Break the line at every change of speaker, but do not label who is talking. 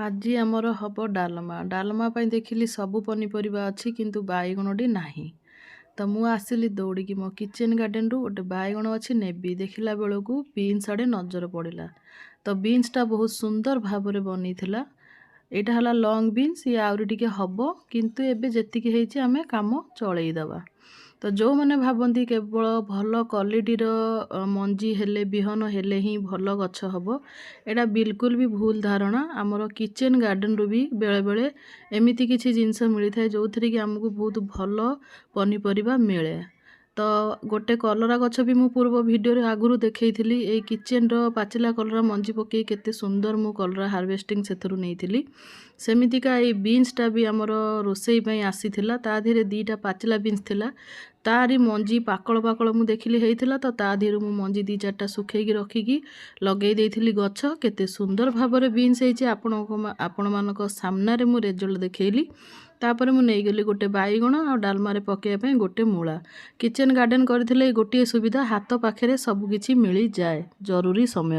ଆଜି ଆମର ହବ ଡାଲମା। ଡାଲମା ପାଇଁ ଦେଖିଲି ସବୁ ପନିପରିବା ଅଛି କିନ୍ତୁ ବାଇଗଣଟି ନାହିଁ। ତ ମୁଁ ଆସିଲି ଦୌଡ଼ିକି ମୋ କିଚେନ୍ ଗାର୍ଡ଼େନରୁ ଗୋଟେ ବାଇଗଣ ଅଛି ନେବି। ଦେଖିଲା ବେଳକୁ ବିନ୍ସ ଆଡ଼େ ନଜର ପଡ଼ିଲା। ତ ବିନ୍ସଟା ବହୁତ ସୁନ୍ଦର ଭାବରେ ବନିଥିଲା। ଏଇଟା ହେଲା ଲଙ୍ଗ ବିନ୍ସ, ଇଏ ଆହୁରି ଟିକେ ହବ କିନ୍ତୁ ଏବେ ଯେତିକି ହେଇଛି ଆମେ କାମ ଚଳେଇ ଦେବା। ତ ଯେଉଁମାନେ ଭାବନ୍ତି କେବଳ ଭଲ କ୍ୱାଲିଟିର ମଞ୍ଜି ହେଲେ ବିହନ ହେଲେ ହିଁ ଭଲ ଗଛ ହେବ, ଏଇଟା ବିଲକୁଲ ବି ଭୁଲ ଧାରଣା। ଆମର କିଚେନ୍ ଗାର୍ଡ଼େନରୁ ବି ବେଳେବେଳେ ଏମିତି କିଛି ଜିନିଷ ମିଳିଥାଏ ଯେଉଁଥିରେ କି ଆମକୁ ବହୁତ ଭଲ ପନିପରିବା ମିଳେ। ତ ଗୋଟେ କଲରା ଗଛ ବି ମୁଁ ପୂର୍ବ ଭିଡ଼ିଓରେ ଆଗରୁ ଦେଖେଇଥିଲି। ଏଇ କିଚେନ୍ର ପାଚିଲା କଲରା ମଞ୍ଜି ପକାଇ କେତେ ସୁନ୍ଦର ମୁଁ କଲରା ହାରଭେଷ୍ଟିଂ ସେଥିରୁ ନେଇଥିଲି। ସେମିତିକା ଏଇ ବିନ୍ସଟା ବି ଆମର ରୋଷେଇ ପାଇଁ ଆସିଥିଲା। ତା ଦେହରେ ଦୁଇଟା ପାଚିଲା ବିନ୍ସ ଥିଲା। ତାରି ମଞ୍ଜି ପାକଳ ପାକଳ ମୁଁ ଦେଖିଲି ହେଇଥିଲା, ତ ତା ଦେହରୁ ମୁଁ ମଞ୍ଜି 2-4ଟା ଶୁଖେଇକି ରଖିକି ଲଗେଇ ଦେଇଥିଲି ଗଛ। କେତେ ସୁନ୍ଦର ଭାବରେ ବିନ୍ସ ହେଇଛି ଆପଣମାନଙ୍କ ସାମ୍ନାରେ ମୁଁ ରେଜଲ୍ଟ ଦେଖେଇଲି। ତାପରେ ମୁଁ ନେଇଗଲି ଗୋଟେ ବାଇଗଣ ଆଉ ଡାଲମାରେ ପକାଇବା ପାଇଁ ଗୋଟେ ମୂଳା। କିଚେନ୍ ଗାର୍ଡ଼େନ୍ କରିଥିଲେ ଗୋଟିଏ ସୁବିଧା, ହାତ ପାଖରେ ସବୁ କିଛି ମିଳିଯାଏ ଜରୁରୀ ସମୟ।